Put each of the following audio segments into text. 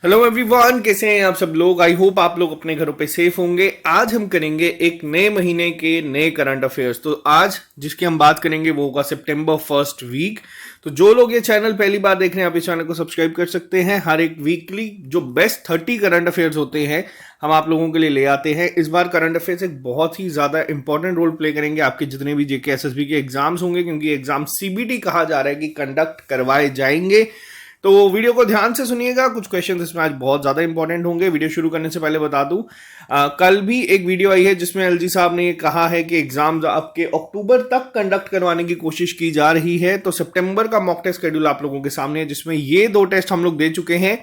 Hello everyone, कैसे हैं आप सब लोग। आई होप आप लोग अपने घरों पे सेफ होंगे। आज हम करेंगे एक नए महीने के नए करंट अफेयर्स। तो आज जिसकी हम बात करेंगे वो होगा सितंबर फर्स्ट वीक। तो जो लोग ये चैनल पहली बार देख रहे हैं आप इस चैनल को सब्सक्राइब कर सकते हैं। हर एक वीकली जो बेस्ट 30 करंट अफेयर्स होते हैं हम आप लोगों के लिए ले आते हैं। इस बार करंट अफेयर्स एक बहुत ही ज्यादा इंपॉर्टेंट रोल प्ले करेंगे आपके जितने भी जेके एसएसबी के एग्जाम्स होंगे, क्योंकि एग्जाम सीबीटी कहा जा रहा है कि कंडक्ट करवाए जाएंगे। तो वीडियो को ध्यान से सुनिएगा, कुछ क्वेश्चंस इसमें आज बहुत ज्यादा इंपॉर्टेंट होंगे। वीडियो शुरू करने से पहले बता दूं, कल भी एक वीडियो आई है जिसमें एलजी साहब ने ये कहा है कि एग्जाम आपके अक्टूबर तक कंडक्ट करवाने की कोशिश की जा रही है। तो सितंबर का मॉक टेस्ट शेड्यूल आप लोगों के सामने है, जिसमें ये 2 टेस्ट हम लोग दे चुके हैं।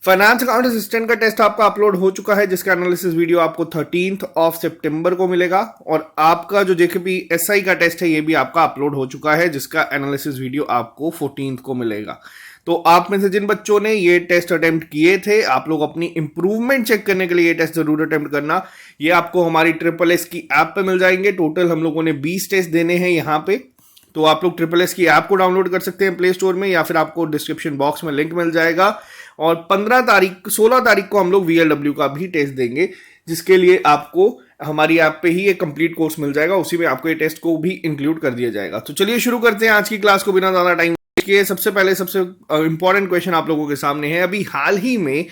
फाइनेंस अकाउंट असिस्टेंट का टेस्ट आपका अपलोड हो चुका है, जिसका एनालिसिस वीडियो आपको 13 सितंबर को मिलेगा। और आपका जो जेकेपी एसआई का टेस्ट है ये भी आपका अपलोड हो चुका है, जिसका एनालिसिस वीडियो आपको 14 को मिलेगा। तो आप में से जिन बच्चों ने ये टेस्ट अटेम्प्ट किए थे, आप लोग अपनी इंप्रूवमेंट चेक करने के लिए ये टेस्ट जरूर अटेम्प्ट करना। ये आपको हमारी ट्रिपल एस की ऐप पे मिल जाएंगे। टोटल हम लोगों ने 20 टेस्ट देने हैं यहाँ पे। तो आप लोग ट्रिपल एस की ऐप को डाउनलोड कर सकते हैं प्ले स्टोर में, या फिर आपको डिस्क्रिप्शन बॉक्स में लिंक मिल जाएगा। और 16 तारीख को हम लोग वीएलडब्ल्यू का भी टेस्ट देंगे, जिसके लिए आपको हमारी ऐप पे ही एक कंप्लीट कोर्स मिल जाएगा। उसी में आपको ये टेस्ट को भी इंक्लूड कर दिया जाएगा। तो चलिए शुरू करते हैं आज की क्लास को बिना ज्यादा टाइम। सबसे इंपॉर्टेंट क्वेश्चन आप लोगों के सामने है। अभी हाल ही में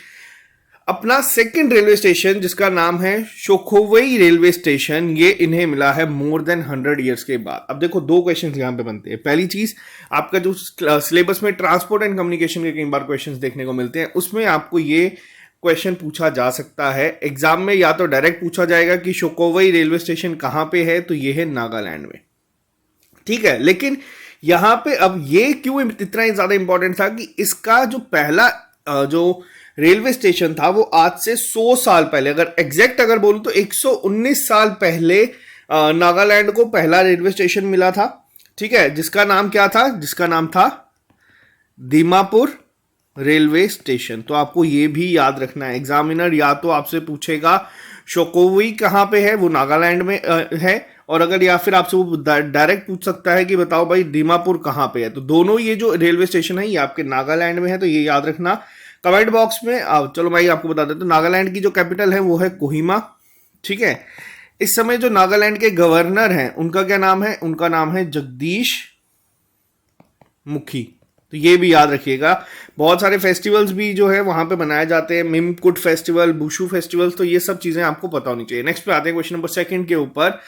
अपना सेकंड रेलवे स्टेशन, जिसका नाम है शोखोवई रेलवे स्टेशन, ये इन्हें मिला है मोर देन 100 ईयर्स के बाद। अब देखो 2 क्वेश्चन यहां पे बनते हैं। पहली चीज, आपका जो सिलेबस में ट्रांसपोर्ट एंड कम्युनिकेशन के कई बार क्वेश्चन देखने को मिलते हैं, उसमें आपको ये क्वेश्चन पूछा जा सकता है एग्जाम में। या तो डायरेक्ट पूछा जाएगा कि शोखोवई रेलवे स्टेशन कहां पे है, तो ये है नागालैंड में, ठीक है। लेकिन यहां पे अब ये क्यों इतना ज्यादा इंपॉर्टेंट था कि इसका जो पहला जो रेलवे स्टेशन था वो आज से 100 साल पहले, अगर बोलूं तो 119 साल पहले नागालैंड को पहला रेलवे स्टेशन मिला था, ठीक है। जिसका नाम क्या था? जिसका नाम था दीमापुर रेलवे स्टेशन। तो आपको ये भी याद रखना है। एग्जामिनर या तो आपसे पूछेगा शोखोवई कहां पे है, वो नागालैंड में है, और अगर या फिर आपसे वो डायरेक्ट पूछ सकता है कि बताओ भाई दीमापुर कहां पे है। तो दोनों ये जो रेलवे स्टेशन है ये आपके नागालैंड में है, तो ये याद रखना। कमेंट बॉक्स में चलो मैं आपको बता देता हूं, नागालैंड की जो कैपिटल है वो है कोहिमा, ठीक है। इस समय जो नागालैंड के गवर्नर हैं उनका क्या नाम है? उनका नाम है जगदीश मुखी। तो ये भी याद रखिएगा। बहुत सारे फेस्टिवल्स भी जो है वहां पे मनाए जाते हैं, मिमकुट फेस्टिवल, बुशु फेस्टिवल्स, तो ये सब चीजें आपको पता होनी चाहिए। नेक्स्ट पे आते हैं क्वेश्चन नंबर 2 के ऊपर।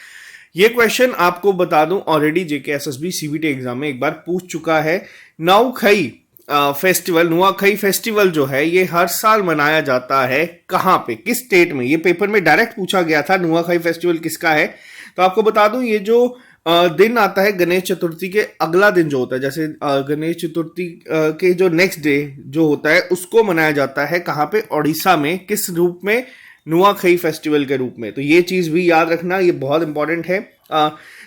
ये क्वेश्चन आपको बता दूं ऑलरेडी जेके एसएसबी सीबीटी एग्जाम में एक बार पूछ चुका है। नुआखई फेस्टिवल जो है ये हर साल मनाया जाता है कहां पे, किस स्टेट में? ये पेपर में डायरेक्ट पूछा गया था, नुआखई फेस्टिवल किसका है। तो आपको बता दूं ये जो दिन आता है गणेश चतुर्थी के अगला दिन जो होता है, जैसे गणेश चतुर्थी के जो नेक्स्ट डे जो होता है उसको मनाया जाता है कहां पे? ओडिशा में। किस रूप में? नुआखई फेस्टिवल के रूप में। तो ये चीज भी याद रखना, ये बहुत इंपॉर्टेंट है।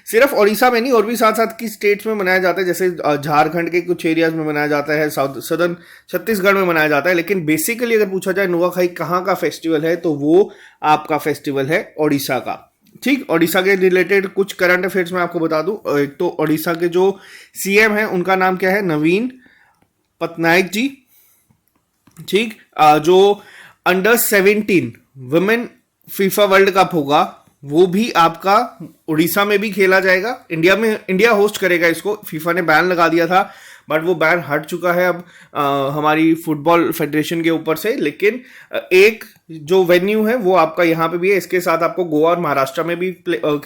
सिर्फ ओडिशा में नहीं, और भी साथ साथ की स्टेट्स में मनाया जाता है, जैसे झारखंड के कुछ एरियाज में मनाया जाता है, सदर्न छत्तीसगढ़ में मनाया जाता है। लेकिन बेसिकली अगर पूछा जाए नुआखई कहाँ का फेस्टिवल है, तो वो आपका फेस्टिवल है ओडिशा का, ठीक। ओडिशा के रिलेटेड कुछ करंट अफेयर्स में आपको बता दूं। एक तो ओडिशा के जो सीएम है उनका नाम क्या है? नवीन पटनायक जी, ठीक। जो under 17 women FIFA world cup होगा वो भी आपका उड़ीसा में भी खेला जाएगा। इंडिया होस्ट करेगा इसको। फीफा ने बैन लगा दिया था, बट वो बैन हट चुका है अब हमारी फुटबॉल फेडरेशन के ऊपर से। लेकिन एक जो वेन्यू है वो आपका यहाँ पे भी है। इसके साथ आपको गोवा और महाराष्ट्र में भी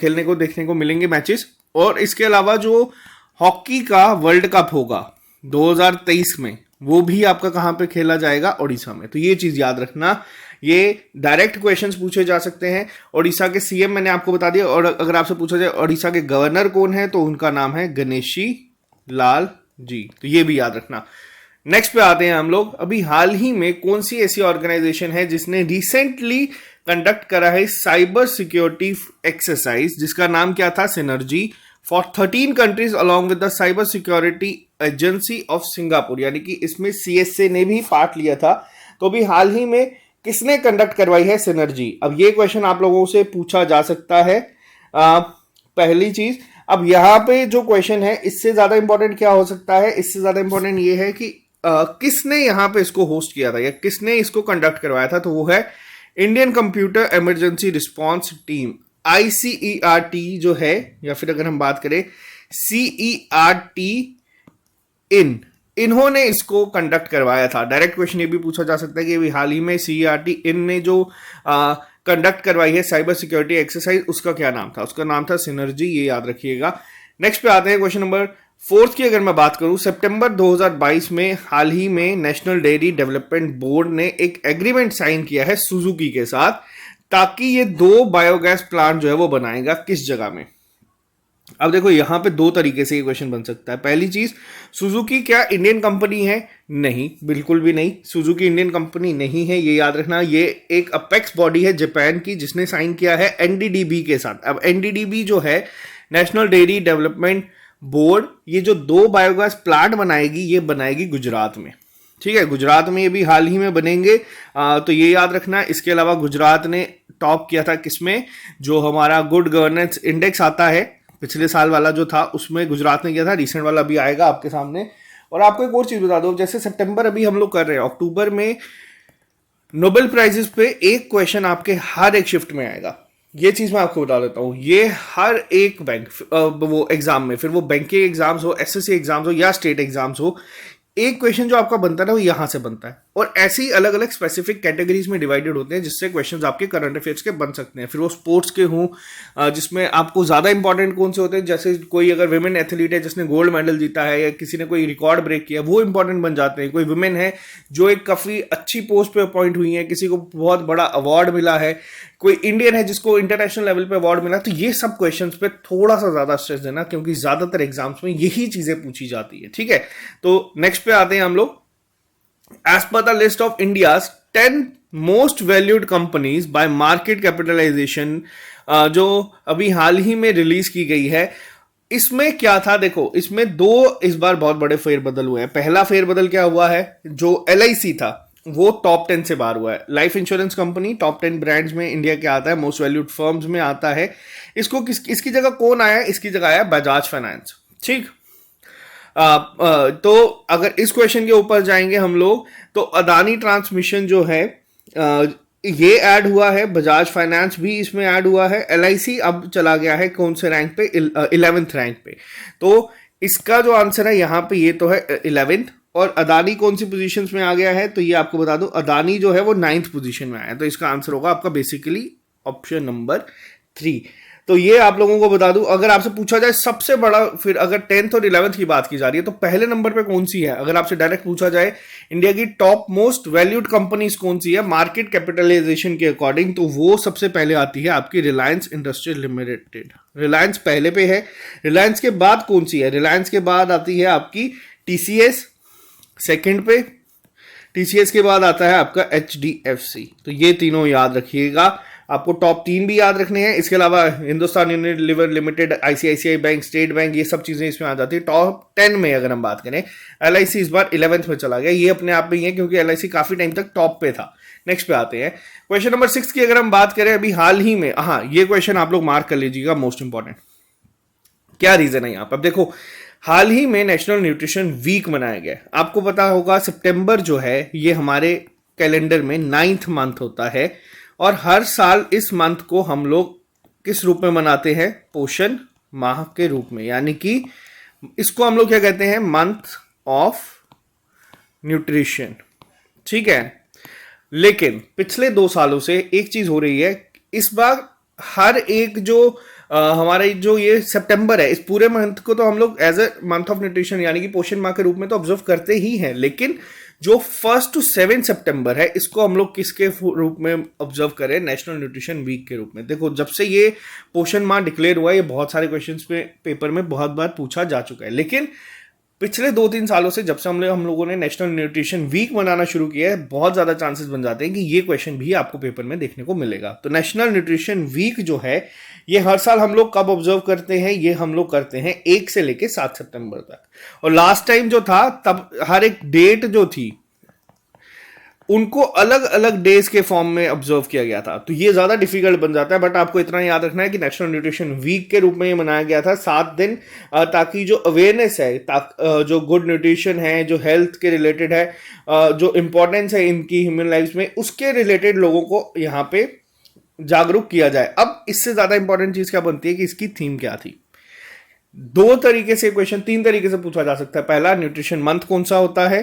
खेलने को देखने को मिलेंगे मैचेस। और इसके अलावा जो हॉकी का वर्ल्ड कप होगा 2023 में, वो भी आपका कहाँ पे खेला जाएगा? ओडिशा में। तो ये चीज याद रखना। ये डायरेक्ट क्वेश्चंस पूछे जा सकते हैं। ओडिशा के सीएम मैंने आपको बता दिया, और अगर आपसे पूछा जाए ओडिशा के गवर्नर कौन है, तो उनका नाम है गणेशी लाल जी। तो ये भी याद रखना। नेक्स्ट पे आते हैं हम लोग। अभी हाल ही में कौन सी ऐसी ऑर्गेनाइजेशन है जिसने रिसेंटली कंडक्ट करा है साइबर सिक्योरिटी एक्सरसाइज, जिसका नाम क्या था? Synergy, for 13 countries along with the cyber security agency of Singapore. यानी कि इसमें सीएसए ने भी पार्ट लिया था। तो अभी हाल ही में किसने कंडक्ट करवाई है? सिनर्जी। अब ये क्वेश्चन आप लोगों से पूछा जा सकता है। पहली चीज, अब यहां पे जो क्वेश्चन है इससे ज्यादा इंपॉर्टेंट क्या हो सकता है? इससे ज्यादा इंपॉर्टेंट ये है कि किसने यहाँ पे इसको होस्ट किया था या किसने इसको कंडक्ट करवाया था, तो वो है Indian computer emergency response team, ICERT जो है, या फिर अगर हम बात करें CERT इन्होंने इसको कंडक्ट करवाया था। डायरेक्ट क्वेश्चन ये भी पूछा जा सकता है कि अभी हाल ही में CERT ने जो कंडक्ट करवाई है साइबर सिक्योरिटी एक्सरसाइज, उसका क्या नाम था? उसका नाम था सिनर्जी, ये याद रखिएगा। नेक्स्ट पे आते हैं क्वेश्चन नंबर 4 की अगर मैं बात करूं, सितंबर 2022 में हाल ही में नेशनल डेयरी डेवलपमेंट बोर्ड ने एक एग्रीमेंट साइन किया है सुजुकी के साथ, ताकि ये 2 बायोगैस प्लांट जो है वो बनाएगा किस जगह में। अब देखो यहां पे 2 तरीके से ये क्वेश्चन बन सकता है। पहली चीज, सुजुकी क्या इंडियन कंपनी है? नहीं, बिल्कुल भी नहीं, सुजुकी इंडियन कंपनी नहीं है, ये याद रखना। ये एक अपेक्स बॉडी है जापान की, जिसने साइन किया है NDDB के साथ। अब NDDB जो है नेशनल डेयरी डेवलपमेंट बोर्ड, ये जो 2 बायोगैस प्लांट बनाएगी, ये बनाएगी गुजरात में। ठीक है, गुजरात में ये भी हाल ही में बनेंगे, तो ये याद रखना। इसके अलावा गुजरात ने टॉप किया था किसमें? जो हमारा गुड गवर्नेंस इंडेक्स आता है, पिछले साल वाला जो था उसमें गुजरात ने किया था, रिसेंट वाला भी आएगा आपके सामने। और आपको एक और चीज बता दो, जैसे सितंबर अभी हम लोग कर रहे हैं, अक्टूबर में नोबेल प्राइजेस पे एक क्वेश्चन आपके हर एक शिफ्ट में आएगा। ये चीज मैं आपको बता देता हूं, ये हर एक बैंक वो एग्जाम में, फिर वो बैंकिंग एग्जाम्स हो, SSC एग्जाम्स हो या स्टेट एग्जाम्स हो, एक क्वेश्चन जो आपका बनता है ना वो यहां से बनता है। और ऐसे ही अलग अलग स्पेसिफिक कैटेगरीज में डिवाइडेड होते हैं, जिससे क्वेश्चंस आपके करंट अफेयर्स के बन सकते हैं। फिर वो स्पोर्ट्स के हों, जिसमें आपको ज्यादा इंपॉर्टेंट कौन से होते हैं, जैसे कोई अगर विमेन एथलीट है जिसने गोल्ड मेडल जीता है, या किसी ने कोई रिकॉर्ड ब्रेक किया, वो इंपॉर्टेंट बन जाते हैं। कोई वुमेन है जो एक काफी अच्छी पोस्ट पे अपॉइंट हुई है, किसी को बहुत बड़ा अवार्ड मिला है, कोई इंडियन है जिसको इंटरनेशनल लेवल पे अवार्ड मिला, तो ये सब क्वेश्चंस पे थोड़ा सा ज्यादा स्ट्रेस देना, क्योंकि ज्यादातर एग्जाम्स में यही चीजें पूछी जाती है। ठीक है, तो नेक्स्ट पे आते हैं हम लोग। As per the list of India's 10 most valued companies by market capitalization, जो अभी हाल ही में रिलीज की गई है, इसमें क्या था? देखो, इसमें 2 इस बार बहुत बड़े फेरबदल हुए हैं। पहला फेरबदल क्या हुआ है, जो LIC था वो टॉप 10 से बाहर हुआ है। Life insurance company top 10 brands में इंडिया के आता है, मोस्ट वैल्यूड फर्म्स में आता है। इसको इसकी जगह कौन आया? इसकी जगह आया बजाज फाइनेंस। ठीक, तो अगर इस क्वेश्चन के ऊपर जाएंगे हम लोग, तो अदानी ट्रांसमिशन जो है ये ऐड हुआ है, बजाज फाइनेंस भी इसमें ऐड हुआ है, LIC अब चला गया है कौन से रैंक पे? 11th रैंक पे। तो इसका जो आंसर है यहाँ पे, ये तो है 11th, और अदानी कौन सी पोजीशंस में आ गया है? तो ये आपको बता दूं, अदानी जो है वो 9th पोजीशन में आया है। तो इसका आंसर होगा आपका बेसिकली ऑप्शन नंबर 3। तो ये आप लोगों को बता दूं, अगर आपसे पूछा जाए सबसे बड़ा, फिर अगर 10th और 11th की बात की जा रही है, तो पहले नंबर पे कौन सी है? अगर आपसे डायरेक्ट पूछा जाए इंडिया की टॉप मोस्ट वैल्यूड कंपनीज कौन सी है मार्केट कैपिटलाइजेशन के अकॉर्डिंग, तो वो सबसे पहले आती है आपकी रिलायंस इंडस्ट्रियल लिमिटेड। रिलायंस पहले पे है। रिलायंस के बाद कौन सी है? रिलायंस के बाद आती है आपकी TCS सेकंड पे, TCS के बाद आता है आपका HDFC। तो ये तीनों याद रखिएगा, आपको टॉप 3 भी याद रखने हैं। इसके अलावा Hindustan Unilever limited, ICICI bank, state bank, ये सब चीजें इसमें आ जाती है। टॉप 10 में अगर हम बात करें, LIC इस बार 11th में चला गया, ये अपने आप में ही है क्योंकि LIC काफी टाइम तक टॉप पे था। नेक्स्ट पे आते हैं क्वेश्चन नंबर 6 की अगर हम बात करें, अभी हाल ही में, हाँ ये क्वेश्चन आप लोग मार्क कर लीजिएगा, मोस्ट इंपॉर्टेंट। क्या रीजन है यहाँ पर? अब देखो, हाल ही में नेशनल न्यूट्रिशन वीक मनाया गया। आपको पता होगा सितंबर जो है ये हमारे कैलेंडर में 9th मंथ होता है, और हर साल इस मंथ को हम लोग किस रूप में मनाते हैं? पोषण माह के रूप में, यानी कि इसको हम लोग क्या कहते हैं? Month of nutrition. ठीक है, लेकिन पिछले 2 सालों से एक चीज हो रही है, इस बार हर एक जो हमारा जो ये सितंबर है, इस पूरे मंथ को तो हम लोग as a month of nutrition यानी कि पोषण माह के रूप में तो ऑब्जर्व करते ही हैं, लेकिन जो 1 to 7 सितंबर है, इसको हम लोग किसके रूप में ऑब्जर्व करें? नेशनल न्यूट्रिशन वीक के रूप में। देखो, जब से ये पोषण माह डिक्लेयर हुआ, ये बहुत सारे क्वेश्चंस पे पेपर में बहुत बार पूछा जा चुका है, लेकिन पिछले 2-3 सालों से जब से हम लोगों ने नेशनल न्यूट्रिशन वीक मनाना शुरू किया है, बहुत ज्यादा चांसेस बन जाते हैं कि ये क्वेश्चन भी आपको पेपर में देखने को मिलेगा। तो नेशनल न्यूट्रिशन वीक जो है, ये हर साल हम लोग कब ऑब्जर्व करते हैं? ये हम लोग करते हैं 1 से लेके 7 सितंबर तक। और लास्ट टाइम जो था, तब हर एक डेट जो थी, उनको अलग अलग डेज के फॉर्म में ऑब्जर्व किया गया था। तो ये ज्यादा डिफिकल्ट बन जाता है, बट आपको इतना याद रखना है कि नेशनल न्यूट्रिशन वीक के रूप में ये मनाया गया था 7 दिन, ताकि जो अवेयरनेस है, जो गुड न्यूट्रिशन है, जो हेल्थ के रिलेटेड है, जो इंपॉर्टेंस है इनकी ह्यूमन लाइफ में, उसके रिलेटेड लोगों को यहाँ पे जागरूक किया जाए। अब इससे ज्यादा इंपॉर्टेंट चीज क्या बनती है कि इसकी थीम क्या थी। 2 तरीके से क्वेश्चन, 3 तरीके से पूछा जा सकता है। पहला, न्यूट्रिशन मंथ कौन सा होता है,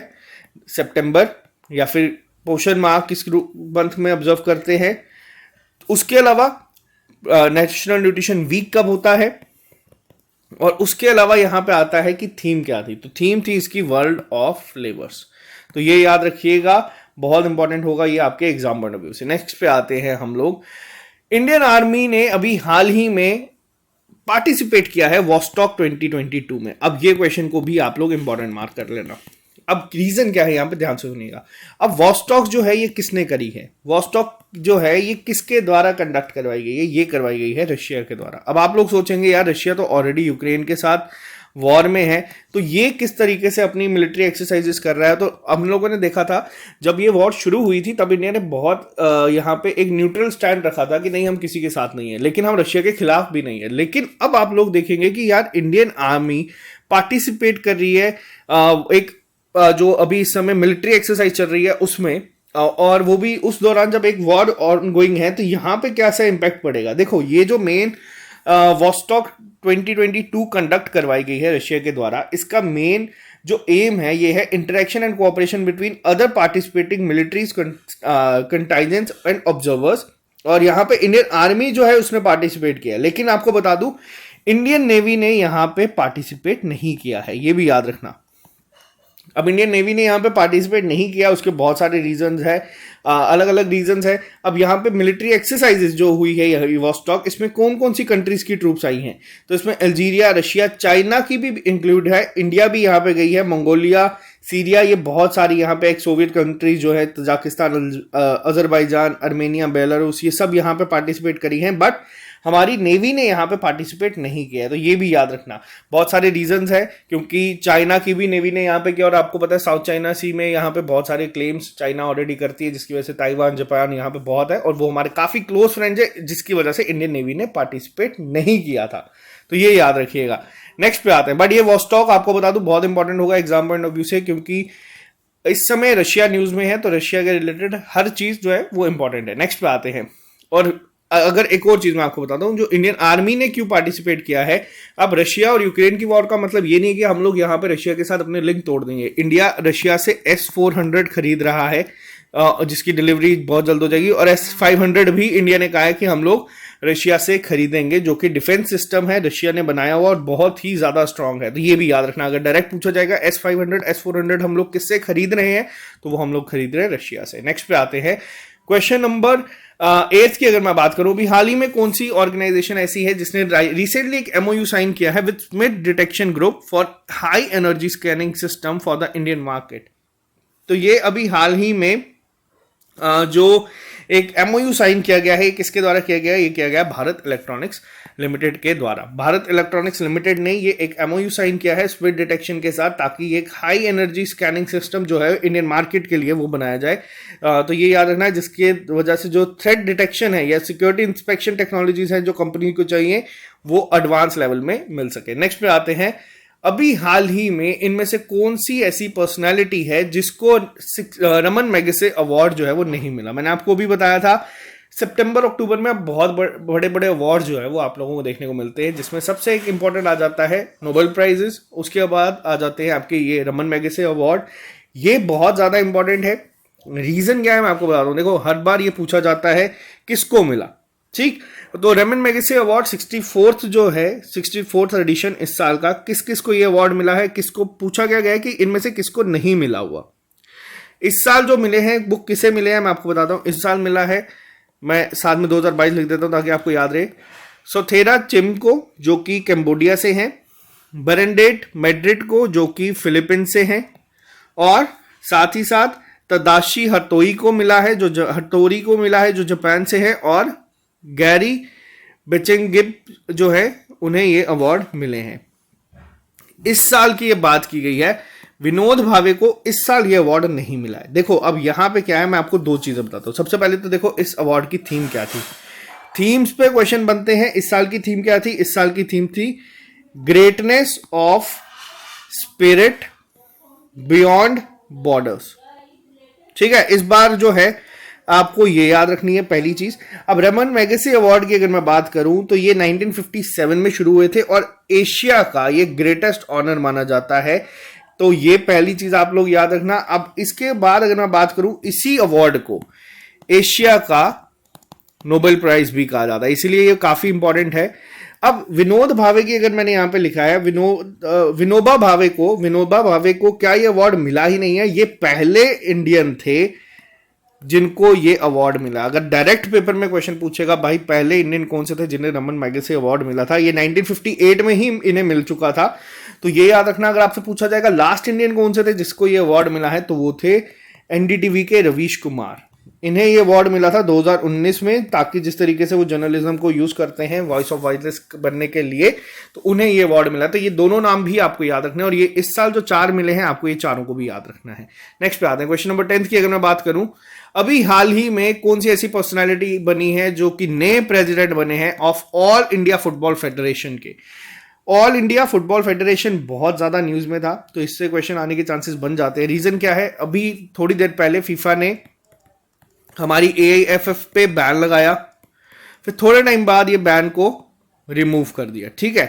सितंबर या फिर पोषण माह किस मंथ में ऑब्जर्व करते हैं। उसके अलावा नेशनल न्यूट्रिशन वीक कब होता है, और उसके अलावा यहां पे आता है कि थीम क्या थी। तो थीम थी इसकी वर्ल्ड ऑफ लेबर्स। तो ये याद रखिएगा, बहुत इंपॉर्टेंट होगा ये आपके एग्जाम पॉइंट ऑफ व्यू से। नेक्स्ट पे आते हैं हम लोग। इंडियन आर्मी ने अभी हाल ही में पार्टिसिपेट किया है वॉस्टॉक 2022 में। अब ये क्वेश्चन को भी आप लोग इंपॉर्टेंट मार्क कर लेना। अब रीजन क्या है यहां पे, ध्यान से सुनिएगा। अब वॉस्टॉक जो है ये किसने करी है, वॉस्टॉक जो है ये किसके द्वारा कंडक्ट करवाई गई है, ये करवाई गई है रशिया के द्वारा। अब आप लोग सोचेंगे यार रशिया तो ऑलरेडी यूक्रेन के साथ वॉर में है, तो ये किस तरीके से अपनी मिलिट्री एक्सरसाइजेस कर रहा है। तो हम लोगों ने देखा था जब ये वॉर शुरू हुई थी तब इंडिया ने बहुत यहाँ पे एक न्यूट्रल स्टैंड रखा था कि नहीं हम किसी के साथ नहीं है, लेकिन हम रशिया के खिलाफ भी नहीं है। लेकिन अब आप लोग देखेंगे कि यार इंडियन आर्मी पार्टिसिपेट कर रही है एक जो अभी इस समय मिलिट्री एक्सरसाइज चल रही है उसमें, और वो भी उस दौरान जब एक वॉर ऑन गोइंग है। तो यहां पे कैसा इंपैक्ट पड़ेगा, देखो ये जो मेन वॉस्टॉक 2022 कंडक्ट करवाई गई है रशिया के द्वारा, इसका मेन जो एम है ये है interaction and cooperation between other participating militaries contingents and observers. और यहां पे इंडियन आर्मी जो है उसने पार्टिसिपेट किया, लेकिन आपको बता दूं इंडियन नेवी ने यहां पे पार्टिसिपेट नहीं किया है, ये भी याद रखना। अब इंडियन नेवी ने यहाँ पे पार्टिसिपेट नहीं किया, उसके बहुत सारे रीजंस है, अलग अलग रीजंस है। अब यहाँ पे मिलिट्री एक्सरसाइजेस जो हुई है वॉस्टॉक, इसमें कौन कौन सी कंट्रीज की ट्रूप्स आई हैं, तो इसमें अल्जीरिया, रशिया, चाइना की भी इंक्लूड है, इंडिया भी यहाँ पे गई है, मंगोलिया, सीरिया, ये बहुत सारी यहाँ पे एक सोवियत कंट्रीज जो है तजाकिस्तान, अजरबैजान, आर्मेनिया, बेलारूस, ये सब यहाँ पे पार्टिसिपेट करी हैं। बट हमारी नेवी ने यहाँ पे पार्टिसिपेट नहीं किया है, तो ये भी याद रखना। बहुत सारे रीजंस है, क्योंकि चाइना की भी नेवी ने यहाँ पे किया, और आपको पता है साउथ चाइना सी में यहाँ पे बहुत सारे क्लेम्स चाइना ऑलरेडी करती है, जिसकी वजह से ताइवान, जापान यहाँ पे बहुत है, और वो हमारे काफी क्लोज फ्रेंड्स है, जिसकी वजह से इंडियन नेवी ने पार्टिसिपेट नहीं किया था। तो ये याद रखिएगा। नेक्स्ट पे आते हैं। बट ये वॉस्टॉक आपको बता दूं बहुत इंपॉर्टेंट होगा एग्जाम पॉइंट ऑफ व्यू से, क्योंकि इस समय रशिया न्यूज में है, तो रशिया के रिलेटेड हर चीज जो है वो इंपॉर्टेंट है। नेक्स्ट पे आते हैं। और अगर एक और चीज मैं आपको बताता हूं, जो इंडियन आर्मी ने क्यों पार्टिसिपेट किया है। अब रशिया और यूक्रेन की वॉर का मतलब ये नहीं कि हम लोग यहाँ पे रशिया के साथ अपने लिंक तोड़ देंगे। इंडिया रशिया से S-400 खरीद रहा है, जिसकी डिलीवरी बहुत जल्द हो जाएगी, और S-500 भी इंडिया ने कहा है कि हम लोग रशिया से खरीदेंगे, जो कि डिफेंस सिस्टम है रशिया ने बनाया हुआ और बहुत ही ज्यादा स्ट्रांग है। तो ये भी याद रखना, अगर डायरेक्ट पूछा जाएगा S-500, S-400 हम लोग किससे खरीद रहे हैं, तो वो हम लोग खरीद रहे हैं रशिया से। नेक्स्ट पे आते हैं। क्वेश्चन नंबर 8 की अगर मैं बात करूं, भी हाल ही में कौन सी ऑर्गेनाइजेशन ऐसी है जिसने रिसेंटली एक MOU साइन किया है with Smith detection group for high energy scanning system for the Indian market. तो ये अभी हाल ही में जो एक MOU साइन किया गया है, किसके द्वारा किया गया है, ये किया गया भारत इलेक्ट्रॉनिक्स लिमिटेड के द्वारा। भारत इलेक्ट्रॉनिक्स लिमिटेड ने ये एक MOU साइन किया है स्मिथ डिटेक्शन के साथ, ताकि एक हाई एनर्जी स्कैनिंग सिस्टम जो है इंडियन मार्केट के लिए वो बनाया जाए। तो ये याद रखना है, जिसके वजह से जो थ्रेट डिटेक्शन है या सिक्योरिटी इंस्पेक्शन टेक्नोलॉजीज है जो कंपनी को चाहिए, वो एडवांस लेवल में मिल सके। नेक्स्ट पे आते हैं। अभी हाल ही में इनमें से कौन सी ऐसी पर्सनालिटी है जिसको रमन मैगसेसे अवार्ड जो है वो नहीं मिला। मैंने आपको भी बताया था सितंबर अक्टूबर में अब बहुत बड़े बड़े अवार्ड जो है वो आप लोगों को देखने को मिलते हैं, जिसमें सबसे एक इंपॉर्टेंट आ जाता है नोबेल प्राइजेस, उसके बाद आ जाते हैं आपके ये रमन मैगसेसे अवार्ड। ये बहुत ज्यादा इंपॉर्टेंट है। रीजन क्या है मैं आपको बता दूं। देखो हर बार ये पूछा जाता है किसको मिला, ठीक। तो रमन मैगसेसे अवार्ड 64th जो है 64th एडिशन इस साल का, किस किस को ये अवार्ड मिला है, किसको पूछा गया है कि इनमें से किसको नहीं मिला हुआ। इस साल जो मिले हैं बुक किसे मिले हैं मैं आपको बताता हूं। इस साल मिला है, मैं साथ में 2022 लिख देता हूं ताकि आपको याद रहे, सोथेरा चिम को जो कि कैम्बोडिया से हैं, बरेंडेट मैड्रिड को जो कि फिलीपींस से हैं, और साथ ही साथ तदाशी हटोई को मिला है जो जापान से है, और गैरी बेचेंगिब जो है उन्हें ये अवार्ड मिले हैं। इस साल की ये बात की गई है। विनोद भावे को इस साल ये अवार्ड नहीं मिला है। देखो अब यहां पे क्या है, मैं आपको दो चीजें बताता हूं। सबसे पहले तो देखो इस अवार्ड की थीम क्या थी। थीम्स पे क्वेश्चन बनते हैं। इस साल की थीम क्या थी? इस साल की थीम थी greatness of spirit beyond borders. ठीक है, इस बार जो है आपको ये याद रखनी है पहली चीज। अब रमन मैगेसी अवार्ड की अगर मैं बात करूं तो ये 1957 में शुरू हुए थे और एशिया का ये ग्रेटेस्ट ऑनर माना जाता है। तो ये पहली चीज आप लोग याद रखना। अब इसके बाद अगर मैं बात करूं, इसी अवार्ड को एशिया का नोबेल प्राइज भी कहा जाता है, इसीलिए ये काफी इंपॉर्टेंट है। अब विनोद भावे की अगर मैंने यहां पे लिखा है विनोबा भावे को क्या ये अवार्ड मिला ही नहीं है। ये पहले इंडियन थे जिनको ये अवार्ड मिला। अगर डायरेक्ट पेपर में क्वेश्चन पूछेगा भाई पहले इंडियन कौन से थे जिन्हें रमन मैगेसी अवार्ड मिला था, ये 1958 में ही इन्हें मिल चुका था। तो ये याद रखना। अगर आपसे पूछा जाएगा लास्ट इंडियन कौन से थे जिसको ये अवार्ड मिला है, तो वो थे एनडीटीवी के रवीश कुमार। इन्हें ये अवार्ड मिला था 2019 में, ताकि जिस तरीके से वो जर्नलिज्म को यूज करते हैं वॉइस ऑफ वॉइसलेस बनने के लिए, तो उन्हें ये अवार्ड मिला। तो ये दोनों नाम भी आपको याद रखने, और ये इस साल जो 4 मिले हैं आपको ये चारों को भी याद रखना है। नेक्स्ट पे आते हैं। क्वेश्चन नंबर 10 की अगर मैं बात करूं, अभी हाल ही में कौन सी ऐसी पर्सनैलिटी बनी है जो कि नए प्रेसिडेंट बने हैं of all India football federation के। ऑल इंडिया फुटबॉल फेडरेशन बहुत ज्यादा न्यूज में था, तो इससे क्वेश्चन आने के चांसेस बन जाते हैं। रीजन क्या है? अभी थोड़ी देर पहले फीफा ने हमारी AIFF पे बैन लगाया, फिर थोड़े टाइम बाद ये बैन को रिमूव कर दिया। ठीक है,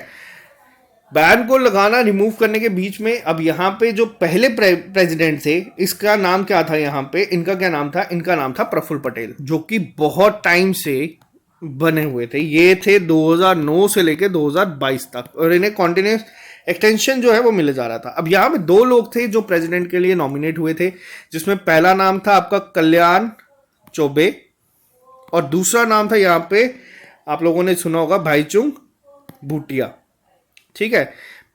बैन को लगाना रिमूव करने के बीच में अब यहाँ पे जो पहले प्रेसिडेंट थे, इसका नाम क्या था? यहाँ पे इनका क्या नाम था? इनका नाम था प्रफुल्ल पटेल, जो कि बहुत टाइम से बने हुए थे। ये थे 2009 से लेके 2022 तक, और इन्हें कॉन्टिन्यूस एक्सटेंशन जो है वो मिले जा रहा था। अब यहाँ पे 2 लोग थे जो प्रेसिडेंट के लिए नॉमिनेट हुए थे, जिसमें पहला नाम था आपका कल्याण चौबे और दूसरा नाम था यहाँ पे आप लोगों ने सुना होगा भाईचुंग भूटिया। ठीक है,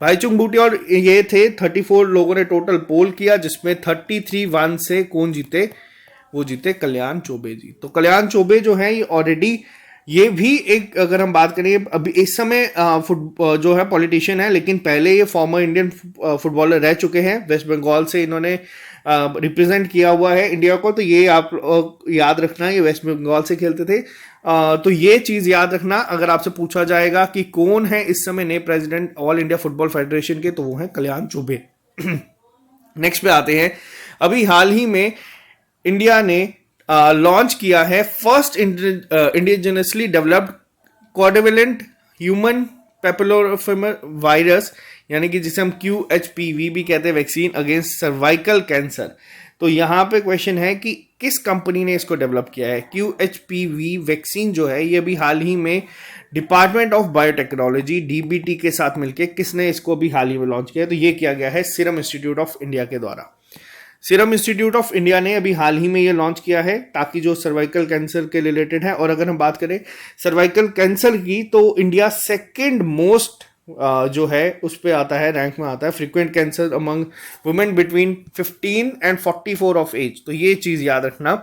भाईचुंग भूटिया। और ये थे 34 लोगों ने टोटल पोल किया, जिसमें 33-1 से कौन जीते? वो जीते कल्याण चौबे जी। तो कल्याण चौबे जो है ये ऑलरेडी, ये भी एक, अगर हम बात करें अभी इस समय जो है पॉलिटिशियन है, लेकिन पहले ये फॉर्मर इंडियन फुटबॉलर रह चुके हैं। वेस्ट बंगाल से इन्होंने रिप्रेजेंट किया हुआ है इंडिया को। तो ये आप याद रखना, ये वेस्ट बंगाल से खेलते थे। तो ये चीज याद रखना। अगर आपसे पूछा जाएगा कि कौन है इस समय नए president all India football federation के, तो वो है कल्याण चौबे। नेक्स्ट पे आते हैं। अभी हाल ही में इंडिया ने लॉन्च किया है first indigenously developed quadrivalent human papilloma virus, यानी कि जिसे हम QHPV भी कहते हैं, वैक्सीन अगेंस्ट सर्वाइकल कैंसर। तो यहां पे क्वेश्चन है कि किस कंपनी ने इसको डेवलप किया है? QHPV वैक्सीन जो है ये अभी हाल ही में डिपार्टमेंट ऑफ बायोटेक्नोलॉजी DBT के साथ मिलकर किसने इसको अभी हाल ही में लॉन्च किया है? तो ये किया गया है सीरम इंस्टीट्यूट ऑफ इंडिया के द्वारा। सीरम इंस्टीट्यूट ऑफ इंडिया ने अभी हाल ही में ये लॉन्च किया है, ताकि जो सर्वाइकल कैंसर के रिलेटेड है। और अगर हम बात करें सर्वाइकल कैंसर की, तो इंडिया सेकेंड मोस्ट जो है उस पे आता है, रैंक में आता है frequent cancer among women between 15 and 44 of age. तो ये चीज याद रखना।